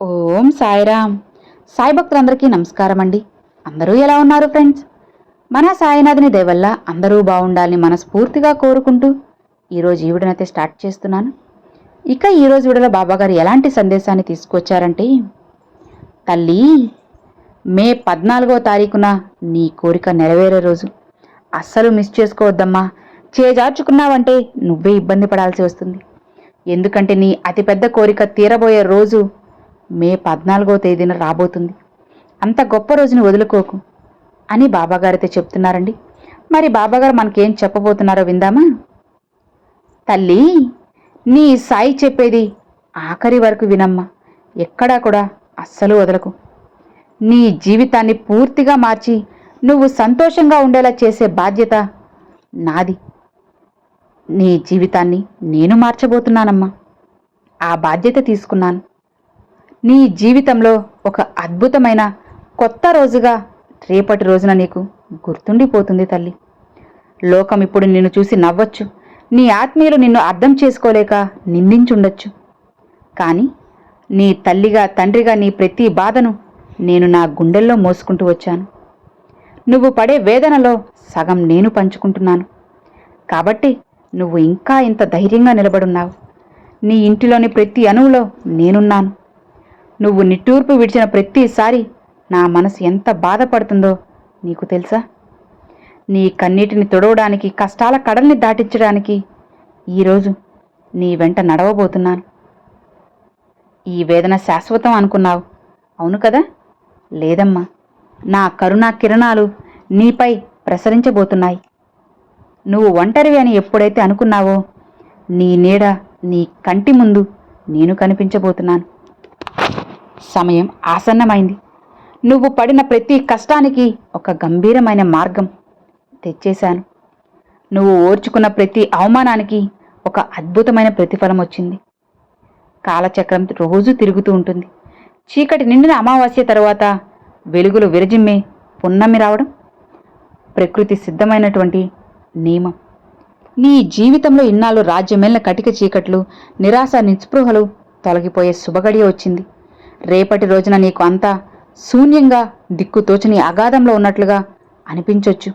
ఓం సాయిరామ్. సాయి భక్తులందరికీ నమస్కారం అండి. అందరూ ఎలా ఉన్నారు ఫ్రెండ్స్? మన సాయినాథుని దయ వల్ల అందరూ బాగుండాలని మనస్ఫూర్తిగా కోరుకుంటూ ఈరోజు ఈ వీడియోనైతే స్టార్ట్ చేస్తున్నాను. ఇక ఈరోజు వీడియోలో బాబాగారు ఎలాంటి సందేశాన్ని తీసుకొచ్చారంటే, తల్లి, మే 14వ తారీఖున నీ కోరిక నెరవేరే రోజు. అస్సలు మిస్ చేసుకోవద్దమ్మా. చేజార్చుకున్నావంటే నువ్వే ఇబ్బంది పడాల్సి వస్తుంది. ఎందుకంటే నీ అతిపెద్ద కోరిక తీరబోయే రోజు మే 14వ తేదీన రాబోతుంది. అంత గొప్ప రోజుని వదులుకోకు అని బాబాగారైతే చెప్తున్నారండి. మరి బాబాగారు మనకేం చెప్పబోతున్నారో విందామా? తల్లి, నీ సాయి చెప్పేది ఆఖరి వరకు వినమ్మా. ఎక్కడా కూడా అస్సలు వదలకు. నీ జీవితాన్ని పూర్తిగా మార్చి నువ్వు సంతోషంగా ఉండేలా చేసే బాధ్యత నాది. నీ జీవితాన్ని నేను మార్చబోతున్నానమ్మా. ఆ బాధ్యత తీసుకున్నాను. నీ జీవితంలో ఒక అద్భుతమైన కొత్త రోజుగా రేపటి రోజున నీకు గుర్తుండిపోతుంది తల్లి. లోకం ఇప్పుడు నిన్ను చూసి నవ్వచ్చు. నీ ఆత్మీయులు నిన్ను అర్థం చేసుకోలేక నిందించుండొచ్చు. కానీ నీ తల్లిగా తండ్రిగా నీ ప్రతి బాధను నేను నా గుండెల్లో మోసుకుంటూ వచ్చాను. నువ్వు పడే వేదనలో సగం నేను పంచుకుంటున్నాను. కాబట్టి నువ్వు ఇంకా ఇంత ధైర్యంగా నిలబడున్నావు. నీ ఇంటిలోని ప్రతి అణువులో నేనున్నాను. నువ్వు నిట్టూర్పు విడిచిన ప్రతిసారి నా మనసు ఎంత బాధపడుతుందో నీకు తెలుసా? నీ కన్నీటిని తొడవడానికి, కష్టాల కడల్ని దాటించడానికి ఈరోజు నీ వెంట నడవబోతున్నాను. ఈ వేదన శాశ్వతం అనుకున్నావు, అవును కదా? లేదమ్మా, నా కరుణా కిరణాలు నీపై ప్రసరించబోతున్నాయి. నువ్వు ఒంటరివి అని ఎప్పుడైతే అనుకున్నావో, నీ నీడ నీ కంటి ముందు నేను కనిపించబోతున్నాను. సమయం ఆసన్నమైంది. నువ్వు పడిన ప్రతి కష్టానికి ఒక గంభీరమైన మార్గం తెచ్చేశాను. నువ్వు ఓర్చుకున్న ప్రతి అవమానానికి ఒక అద్భుతమైన ప్రతిఫలం వచ్చింది. కాలచక్రం రోజు తిరుగుతూ ఉంటుంది. చీకటి నిండిన అమావాస్య తరువాత వెలుగులు విరజిమ్మే పున్నమి రావడం ప్రకృతి సిద్ధమైనటువంటి నియమం. నీ జీవితంలో ఇన్నాళ్ళు రాజ్యమేలిన కటిక చీకట్లు, నిరాశ, నిస్పృహలు తొలగిపోయే శుభగడియ వచ్చింది. రేపటి రోజున నీకు అంతా శూన్యంగా, దిక్కుతోచని అగాధంలో ఉన్నట్లుగా అనిపించొచ్చు.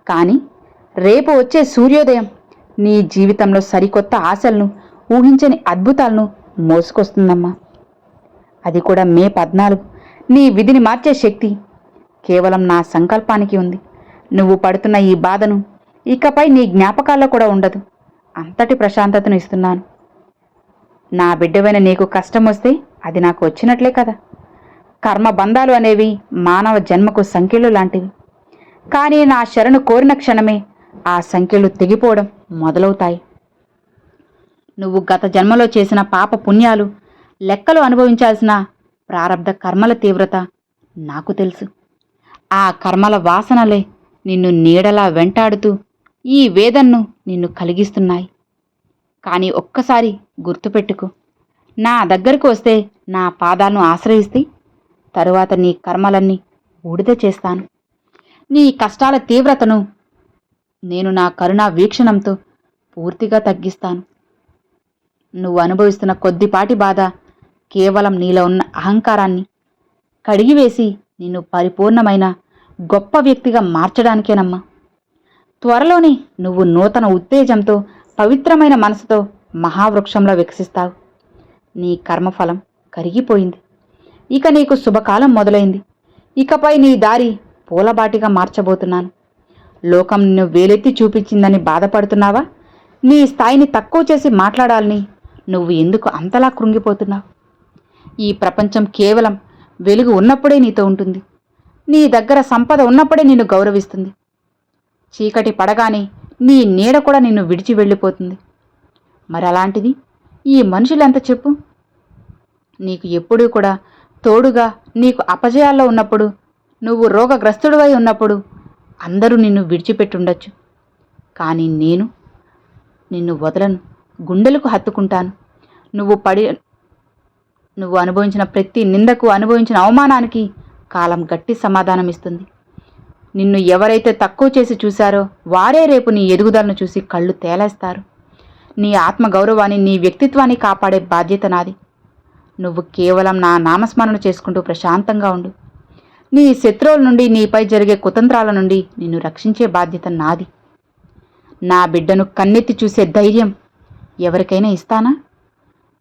కానీ రేపు వచ్చే సూర్యోదయం నీ జీవితంలో సరికొత్త ఆశలను, ఊహించని అద్భుతాలను మోసుకొస్తుందమ్మా. అది కూడా మే 14. నీ విధిని మార్చే శక్తి కేవలం నా సంకల్పానికి ఉంది. నువ్వు పడుతున్న ఈ బాధను ఇకపై నీ జ్ఞాపకాల్లో కూడా ఉండదు. అంతటి ప్రశాంతతను ఇస్తున్నాను. నా బిడ్డవైన నీకు కష్టం వస్తే అది నాకు వచ్చినట్లే కదా. కర్మబంధాలు అనేవి మానవ జన్మకు సంఖ్యలు లాంటివి. కానీ నా శరణు కోరిన క్షణమే ఆ సంఖ్యలు తెగిపోవడం మొదలవుతాయి. నువ్వు గత జన్మలో చేసిన పాప పుణ్యాలు, లెక్కలు, అనుభవించాల్సిన ప్రారబ్ధ కర్మల తీవ్రత నాకు తెలుసు. ఆ కర్మల వాసనలే నిన్ను నీడలా వెంటాడుతూ ఈ వేదన్ను నిన్ను కలిగిస్తున్నాయి. కానీ ఒక్కసారి గుర్తుపెట్టుకో, నా దగ్గరకు వస్తే, నా పాదాలను ఆశ్రయిస్తే తరువాత నీ కర్మలన్నీ బూడిద చేస్తాను. నీ కష్టాల తీవ్రతను నేను నా కరుణా వీక్షణంతో పూర్తిగా తగ్గిస్తాను. నువ్వు అనుభవిస్తున్న కొద్దిపాటి బాధ కేవలం నీలో ఉన్న అహంకారాన్ని కడిగివేసి నిన్ను పరిపూర్ణమైన గొప్ప వ్యక్తిగా మార్చడానికేనమ్మా. త్వరలోనే నువ్వు నూతన ఉత్తేజంతో, పవిత్రమైన మనసుతో మహావృక్షంలో వికసిస్తావు. నీ కర్మఫలం కరిగిపోయింది. ఇక నీకు శుభకాలం మొదలైంది. ఇకపై నీ దారి పూలబాటిగా మార్చబోతున్నాను. లోకం నిన్ను వేలెత్తి చూపించిందని బాధపడుతున్నావా? నీ స్థాయిని తక్కువ చేసి మాట్లాడాలని నువ్వు ఎందుకు అంతలా కృంగిపోతున్నావు? ఈ ప్రపంచం కేవలం వెలుగు ఉన్నప్పుడే నీతో ఉంటుంది. నీ దగ్గర సంపద ఉన్నప్పుడే నిన్ను గౌరవిస్తుంది. చీకటి పడగానే నీ నీడ కూడా నిన్ను విడిచి వెళ్ళిపోతుంది. మరి అలాంటిది ఈ మనుషులెంత చెప్పు? నీకు ఎప్పుడూ కూడా తోడుగా, నీకు అపజయాల్లో ఉన్నప్పుడు, నువ్వు రోగగ్రస్తుడివై ఉన్నప్పుడు అందరూ నిన్ను విడిచిపెట్టుండొచ్చు. కానీ నేను నిన్ను వదలను, గుండెలకు హత్తుకుంటాను. నువ్వు అనుభవించిన ప్రతి నిందకు, అనుభవించిన అవమానానికి కాలం గట్టి సమాధానం ఇస్తుంది. నిన్ను ఎవరైతే తక్కువ చేసి చూశారో వారే రేపు నీ ఎదుగుదలను చూసి కళ్ళు తేలేస్తారు. నీ ఆత్మగౌరవాన్ని, నీ వ్యక్తిత్వాన్ని కాపాడే బాధ్యత నాది. నువ్వు కేవలం నా నామస్మరణ చేసుకుంటూ ప్రశాంతంగా ఉండు. నీ శత్రువుల నుండి, నీపై జరిగే కుతంత్రాల నుండి నిన్ను రక్షించే బాధ్యత నాది. నా బిడ్డను కన్నెత్తి చూసే ధైర్యం ఎవరికైనా ఇస్తానా?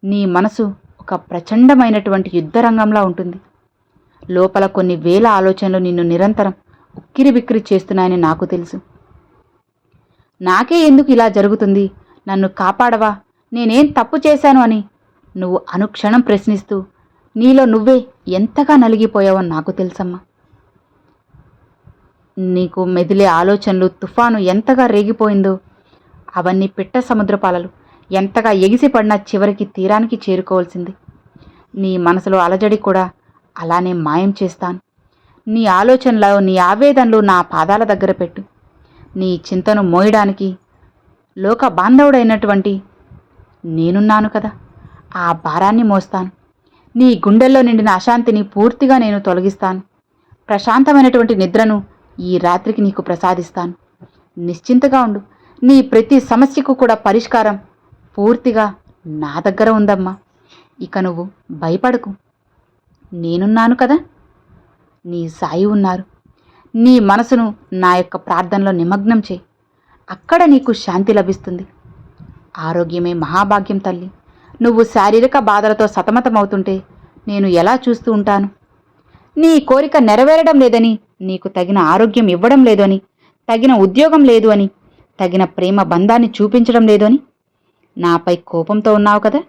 నీ మనసు ఒక ప్రచండమైనటువంటి యుద్ధరంగంలా ఉంటుంది. లోపల కొన్ని వేల ఆలోచనలు నిన్ను నిరంతరం ఉక్కిరిబిక్కిరి చేస్తున్నాయని నాకు తెలుసు. నాకే ఎందుకు ఇలా జరుగుతుంది, నన్ను కాపాడవా, నేనేం తప్పు చేశాను అని నువ్వు అనుక్షణం ప్రశ్నిస్తూ నీలో నువ్వే ఎంతగా నలిగిపోయావో నాకు తెలుసమ్మా. నీకు మెదిలే ఆలోచనలు తుఫాను ఎంతగా రేగిపోయిందో, అవన్నీ పిట్ట సముద్రపాలలు ఎంతగా ఎగిసిపడినా చివరికి తీరానికి చేరుకోవాల్సింది. నీ మనసులో అలజడి కూడా అలానే మాయం చేస్తాను. నీ ఆలోచనలు, నీ ఆవేదనలు నా పాదాల దగ్గర పెట్టు. నీ చింతను మోయడానికి లోక బాంధవుడైనటువంటి నేనున్నాను కదా, ఆ భారాన్ని మోస్తాను. నీ గుండెల్లో నిండిన అశాంతిని పూర్తిగా నేను తొలగిస్తాను. ప్రశాంతమైనటువంటి నిద్రను ఈ రాత్రికి నీకు ప్రసాదిస్తాను. నిశ్చింతగా ఉండు. నీ ప్రతి సమస్యకు కూడా పరిష్కారం పూర్తిగా నా దగ్గర ఉందమ్మా. ఇక నువ్వు భయపడకు, నేనున్నాను కదా. నీ సాయి ఉన్నారు. నీ మనసును నా యొక్క ప్రార్థనలో నిమగ్నం చేయి. అక్కడ నీకు శాంతి లభిస్తుంది. ఆరోగ్యమే మహాభాగ్యం తల్లి. నువ్వు శారీరక బాధలతో సతమతమవుతుంటే నేను ఎలా చూస్తూ ఉంటాను? నీ కోరిక నెరవేరడం లేదని, నీకు తగిన ఆరోగ్యం ఇవ్వడం లేదు అని, తగిన ఉద్యోగం లేదు అని, తగిన ప్రేమ బంధాన్ని చూపించడం లేదు అని నాపై కోపంతో ఉన్నావు కదా.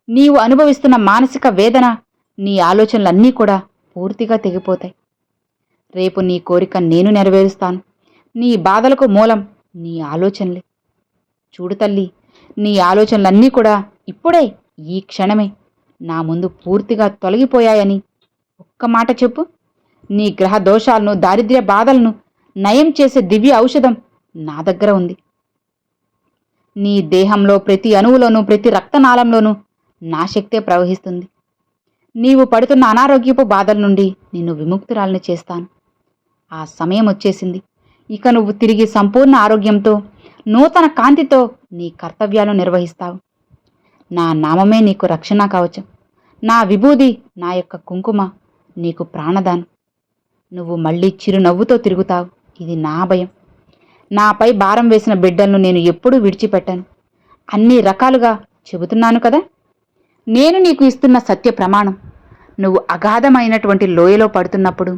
నీవు అనుభవిస్తున్న మానసిక వేదన, నీ ఆలోచనలన్నీ కూడా పూర్తిగా తెగిపోతాయి. రేపు నీ కోరిక నేను నెరవేరుస్తాను. నీ బాధలకు మూలం నీ ఆలోచనలే. చూడు తల్లి, నీ ఆలోచనలన్నీ కూడా ఇప్పుడే, ఈ క్షణమే నా ముందు పూర్తిగా తొలగిపోయాయని ఒక్క మాట చెప్పు. నీ గ్రహ దోషాలను, దారిద్ర్య బాధలను నయం చేసే దివ్య ఔషధం నా దగ్గర ఉంది. నీ దేహంలో ప్రతి అణువులోనూ, ప్రతి రక్తనాళంలోనూ నా శక్తే ప్రవహిస్తుంది. నీవు పడుతున్న అనారోగ్యపు బాధల నుండి నిన్ను విముక్తురాలిని చేస్తాను. ఆ సమయం వచ్చేసింది. ఇక నువ్వు తిరిగి సంపూర్ణ ఆరోగ్యంతో, నూతన కాంతితో నీ కర్తవ్యాలు నిర్వహిస్తావు. నా నామమే నీకు రక్షణ కవచం. నా విభూది, నా యొక్క కుంకుమ నీకు ప్రాణదానం. నువ్వు మళ్ళీ చిరునవ్వుతో తిరుగుతావు. ఇది నా భయం. నాపై భారం వేసిన బిడ్డలను నేను ఎప్పుడూ విడిచిపెట్టాను. అన్ని రకాలుగా చెబుతున్నాను కదా. నేను నీకు ఇస్తున్న సత్య ప్రమాణం. నువ్వు అగాధమైనటువంటి లోయలో పడుతున్నప్పుడు,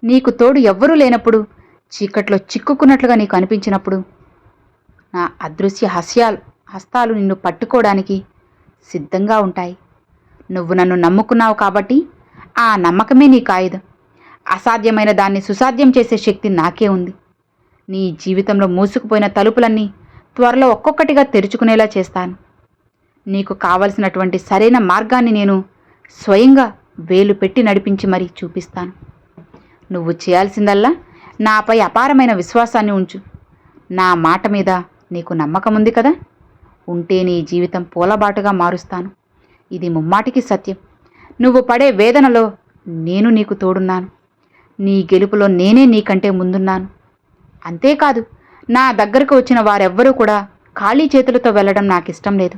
నీకు తోడు ఎవ్వరూ లేనప్పుడు, చీకట్లో చిక్కుకున్నట్లుగా నీకు అనిపించినప్పుడు, నా అదృశ్య హస్తాలు నిన్ను పట్టుకోవడానికి సిద్ధంగా ఉంటాయి. నువ్వు నన్ను నమ్ముకున్నావు కాబట్టి ఆ నమ్మకమే నీకు ఆయుధం. అసాధ్యమైన దాన్ని సుసాధ్యం చేసే శక్తి నాకే ఉంది. నీ జీవితంలో మూసుకుపోయిన తలుపులన్నీ త్వరలో ఒక్కొక్కటిగా తెరుచుకునేలా చేస్తాను. నీకు కావలసినటువంటి సరైన మార్గాన్ని నేను స్వయంగా వేలు పెట్టి నడిపించి మరీ చూపిస్తాను. నువ్వు చేయాల్సిందల్లా నాపై అపారమైన విశ్వాసాన్ని ఉంచు. నా మాట మీద నీకు నమ్మకం ఉంది కదా. ఉంటే నీ జీవితం పూలబాటుగా మారుస్తాను. ఇది ముమ్మాటికి సత్యం. నువ్వు పడే వేదనలో నేను నీకు తోడున్నాను. నీ గెలుపులో నేనే నీకంటే ముందున్నాను. అంతేకాదు, నా దగ్గరకు వచ్చిన వారెవ్వరూ కూడా ఖాళీ చేతులతో వెళ్ళడం నాకు ఇష్టం లేదు.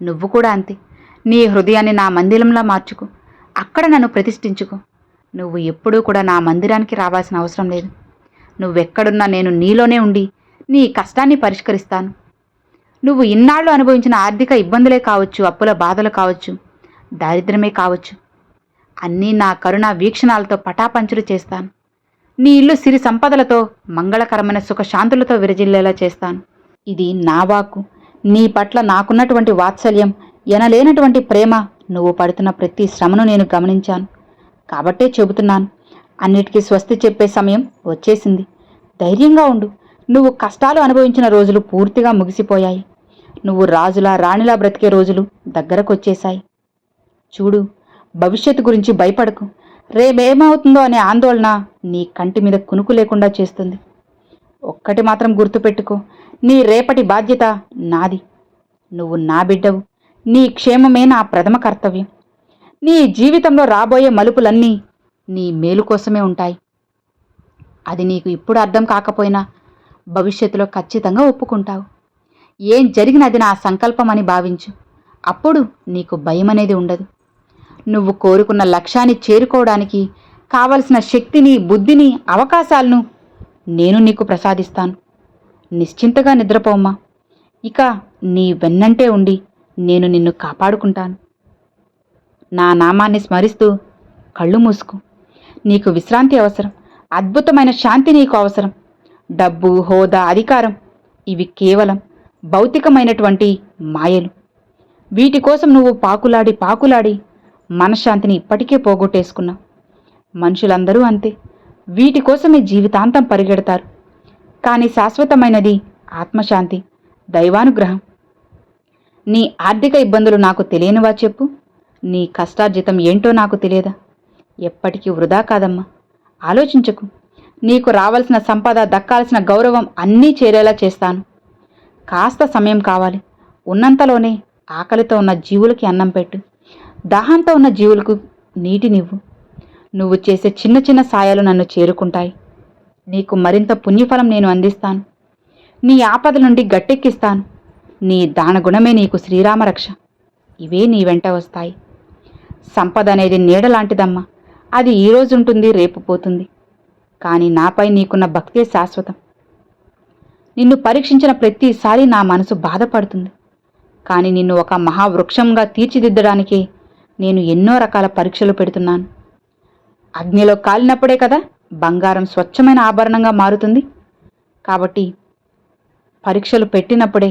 నువ్వు కూడా అంతే. నీ హృదయాన్ని నా మందిరంలా మార్చుకో. అక్కడ నన్ను ప్రతిష్ఠించుకో. నువ్వు ఎప్పుడూ కూడా నా మందిరానికి రావాల్సిన అవసరం లేదు. నువ్వెక్కడున్నా నేను నీలోనే ఉండి నీ కష్టాన్ని పరిష్కరిస్తాను. నువ్వు ఇన్నాళ్ళు అనుభవించిన ఆర్థిక ఇబ్బందులే కావచ్చు, అప్పుల బాధలు కావచ్చు, దారిద్ర్యమే కావచ్చు, అన్నీ నా కరుణా వీక్షణాలతో పటాపంచులు చేస్తాను. నీ ఇల్లు సిరి సంపదలతో, మంగళకరమైన సుఖశాంతులతో విరజిల్లేలా చేస్తాను. ఇది నా వాక్కు. నీ పట్ల నాకున్నటువంటి వాత్సల్యం, ఎనలేనటువంటి ప్రేమ, నువ్వు పడుతున్న ప్రతి శ్రమను నేను గమనించాను. కాబట్టే చెబుతున్నాను. అన్నిటికీ స్వస్తి చెప్పే సమయం వచ్చేసింది. ధైర్యంగా ఉండు. నువ్వు కష్టాలు అనుభవించిన రోజులు పూర్తిగా ముగిసిపోయాయి. నువ్వు రాజులా, రాణిలా బ్రతికే రోజులు దగ్గరకొచ్చేశాయి. చూడు, భవిష్యత్తు గురించి భయపడకు. రేపేమవుతుందో అనే ఆందోళన నీ కంటి మీద కునుకు లేకుండా చేస్తుంది. ఒక్కటి మాత్రం గుర్తుపెట్టుకో, నీ రేపటి బాధ్యత నాది. నువ్వు నా బిడ్డవు. నీ క్షేమమే నా ప్రథమ కర్తవ్యం. నీ జీవితంలో రాబోయే మలుపులన్నీ నీ మేలు కోసమే ఉంటాయి. అది నీకు ఇప్పుడు అర్థం కాకపోయినా భవిష్యత్తులో ఖచ్చితంగా ఒప్పుకుంటావు. ఏం జరిగినది నా సంకల్పం అని భావించు. అప్పుడు నీకు భయం అనేది ఉండదు. నువ్వు కోరుకున్న లక్ష్యాన్ని చేరుకోవడానికి కావలసిన శక్తిని, బుద్ధిని, అవకాశాలను నేను నీకు ప్రసాదిస్తాను. నిశ్చింతగా నిద్రపోమ్మా. ఇక నీ వెన్నంటే ఉండి నేను నిన్ను కాపాడుకుంటాను. నా నామాన్ని స్మరిస్తూ కళ్ళు మూసుకో. నీకు విశ్రాంతి అవసరం. అద్భుతమైన శాంతి నీకు అవసరం. డబ్బు, హోదా, అధికారం ఇవి కేవలం భౌతికమైనటువంటి మాయలు. వీటి కోసం నువ్వు పాకులాడి మనశ్శాంతిని ఇప్పటికే పోగొట్టేసుకున్నావు. మనుషులందరూ అంతే. వీటి కోసమే జీవితాంతం పరిగెడతారు. కానీ శాశ్వతమైనది ఆత్మశాంతి, దైవానుగ్రహం. నీ ఆర్థిక ఇబ్బందులు నాకు తెలియనివా చెప్పు? నీ కష్టార్జితం ఏంటో నాకు తెలియదా? ఎప్పటికీ వృధా కాదమ్మా. ఆలోచించకు. నీకు రావాల్సిన సంపద, దక్కాల్సిన గౌరవం అన్నీ చేరేలా చేస్తాను. కాస్త సమయం కావాలి. ఉన్నంతలోనే ఆకలితో ఉన్న జీవులకి అన్నం పెట్టు. దాహంతో ఉన్న జీవులకు నీటినివ్వు. నువ్వు చేసే చిన్న చిన్న సాయాలు నన్ను చేరుకుంటాయి. నీకు మరింత పుణ్యఫలం నేను అందిస్తాను. నీ ఆపద నుండి గట్టెక్కిస్తాను. నీ దానగుణమే నీకు శ్రీరామరక్ష. ఇవే నీ వెంట వస్తాయి. సంపద అనేది నీడలాంటిదమ్మా. అది ఈరోజు ఉంటుంది, రేపు పోతుంది. కానీ నాపై నీకున్న భక్తే శాశ్వతం. నిన్ను పరీక్షించిన ప్రతిసారి నా మనసు బాధపడుతుంది. కానీ నిన్ను ఒక మహావృక్షంగా తీర్చిదిద్దడానికే నేను ఎన్నో రకాల పరీక్షలు పెడుతున్నాను. అగ్నిలో కాలినప్పుడే కదా బంగారం స్వచ్ఛమైన ఆభరణంగా మారుతుంది. కాబట్టి పరీక్షలు పెట్టినప్పుడే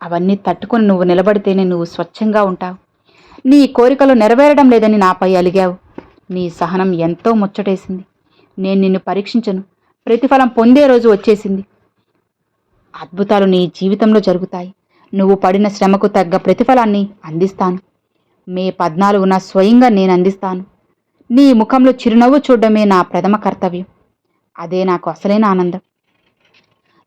అవన్నీ తట్టుకుని నువ్వు నిలబడితేనే నువ్వు స్వచ్ఛంగా ఉంటావు. నీ కోరికలు నెరవేరడం లేదని నాపై అలిగావు. నీ సహనం ఎంతో ముచ్చటేసింది. నేను నిన్ను పరీక్షించను. ప్రతిఫలం పొందే రోజు వచ్చేసింది. అద్భుతాలు నీ జీవితంలో జరుగుతాయి. నువ్వు పడిన శ్రమకు తగ్గ ప్రతిఫలాన్ని అందిస్తాను. మే 14న స్వయంగా నేను అందిస్తాను. నీ ముఖంలో చిరునవ్వు చూడడమే నా ప్రథమ కర్తవ్యం. అదే నాకు అసలైన ఆనందం.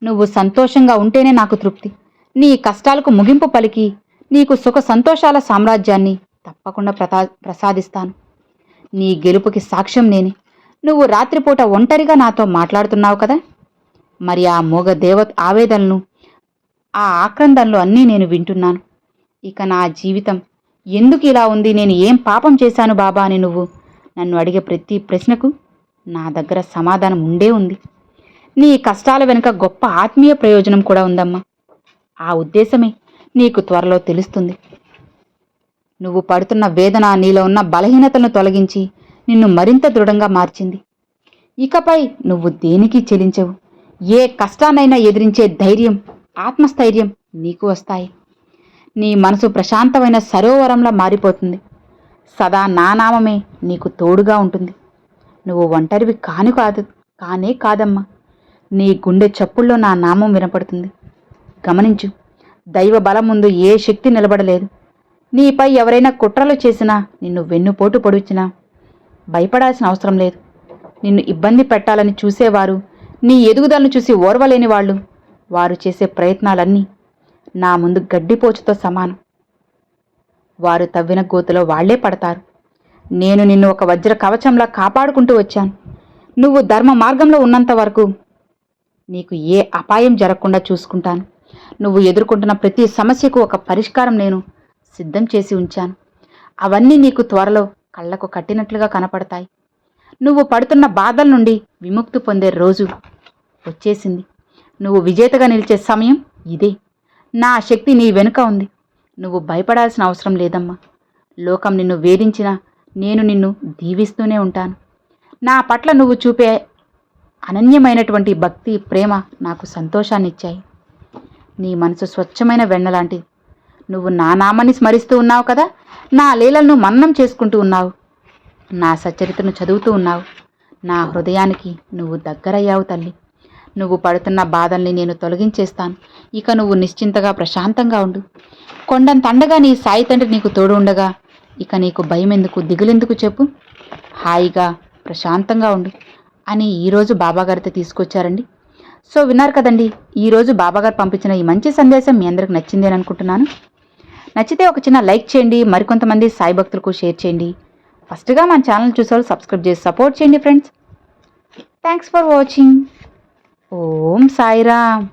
నువ్వు సంతోషంగా ఉంటేనే నాకు తృప్తి. నీ కష్టాలకు ముగింపు పలికి నీకు సుఖ సంతోషాల సామ్రాజ్యాన్ని తప్పకుండా ప్రసాదిస్తాను. నీ గెలుపుకి సాక్ష్యం నేనే. నువ్వు రాత్రిపూట ఒంటరిగా నాతో మాట్లాడుతున్నావు కదా, మరి ఆ మూగ దేవత ఆవేదనలు, ఆ ఆక్రందనలు అన్నీ నేను వింటున్నాను. ఇక నా జీవితం ఎందుకు ఇలా ఉంది, నేను ఏం పాపం చేశాను బాబా అని నువ్వు నన్ను అడిగే ప్రతి ప్రశ్నకు నా దగ్గర సమాధానం ఉండే ఉంది. నీ కష్టాల వెనుక గొప్ప ఆత్మీయ ప్రయోజనం కూడా ఉందమ్మా. ఆ ఉద్దేశమే నీకు త్వరలో తెలుస్తుంది. నువ్వు పడుతున్న వేదన నీలో ఉన్న బలహీనతలను తొలగించి నిన్ను మరింత దృఢంగా మార్చింది. ఇకపై నువ్వు దేనికి చెలించవు. ఏ కష్టాన్నైనా ఎదిరించే ధైర్యం, ఆత్మస్థైర్యం నీకు వస్తాయి. నీ మనసు ప్రశాంతమైన సరోవరంలా మారిపోతుంది. సదా నా నామమే నీకు తోడుగా ఉంటుంది. నువ్వు ఒంటరివి కానే కాదమ్మా. నీ గుండె చప్పుల్లో నా నామం వినపడుతుంది. గమనించు, దైవ బలం ముందు ఏ శక్తి నిలబడలేదు. నీపై ఎవరైనా కుట్రలు చేసినా, నిన్ను వెన్నుపోటు పొడిచినా భయపడాల్సిన అవసరం లేదు. నిన్ను ఇబ్బంది పెట్టాలని చూసేవారు, నీ ఎదుగుదలను చూసి ఓర్వలేని వాళ్ళు, వారు చేసే ప్రయత్నాలన్నీ నా ముందు గడ్డిపోచుతో సమానం. వారు తవ్విన గోతులో వాళ్లే పడతారు. నేను నిన్ను ఒక వజ్ర కవచంలా కాపాడుకుంటూ వచ్చాను. నువ్వు ధర్మ మార్గంలో ఉన్నంత వరకు నీకు ఏ అపాయం జరగకుండా చూసుకుంటాను. నువ్వు ఎదుర్కొంటున్న ప్రతి సమస్యకు ఒక పరిష్కారం నేను సిద్ధం చేసి ఉంచాను. అవన్నీ నీకు త్వరలో కళ్లకు కట్టినట్లుగా కనపడతాయి. నువ్వు పడుతున్న బాధల నుండి విముక్తి పొందే రోజు వచ్చేసింది. నువ్వు విజేతగా నిలిచే సమయం ఇదే. నా శక్తి నీ వెనుక ఉంది. నువ్వు భయపడాల్సిన అవసరం లేదమ్మా. లోకం నిన్ను వేధించినా నేను నిన్ను దీవిస్తూనే ఉంటాను. నా పట్ల నువ్వు చూపే అనన్యమైనటువంటి భక్తి, ప్రేమ నాకు సంతోషాన్నిచ్చాయి. నీ మనసు స్వచ్ఛమైన వెన్నలాంటిది. నువ్వు నా నామాన్ని స్మరిస్తూ ఉన్నావు కదా, నా లీలలను మననం చేసుకుంటూ ఉన్నావు, నా సచ్చరితను చదువుతూ ఉన్నావు. నా హృదయానికి నువ్వు దగ్గరయ్యావు తల్లి. నువ్వు పడుతున్న బాధల్ని నేను తొలగించేస్తాను. ఇక నువ్వు నిశ్చింతగా ప్రశాంతంగా ఉండు. కొండంత అండగా నీ సాయి తండ్రి నీకు తోడు ఉండగా ఇక నీకు భయం ఎందుకు, దిగులెందుకు చెప్పు. హాయిగా ప్రశాంతంగా ఉండు అని ఈరోజు బాబాగారితో తీసుకొచ్చారండి. సో విన్నారు కదండి, ఈరోజు బాబాగారు పంపించిన ఈ మంచి సందేశం మీ అందరికి నచ్చింది అని అనుకుంటున్నాను. నచ్చితే ఒక చిన్న లైక్ చేయండి, మరికొంతమంది సాయి భక్తులకు షేర్ చేయండి. ఫస్ట్గా మన ఛానల్ చూసేవాళ్ళు సబ్స్క్రైబ్ చేసి సపోర్ట్ చేయండి friends. Thanks for watching. Om Sairam.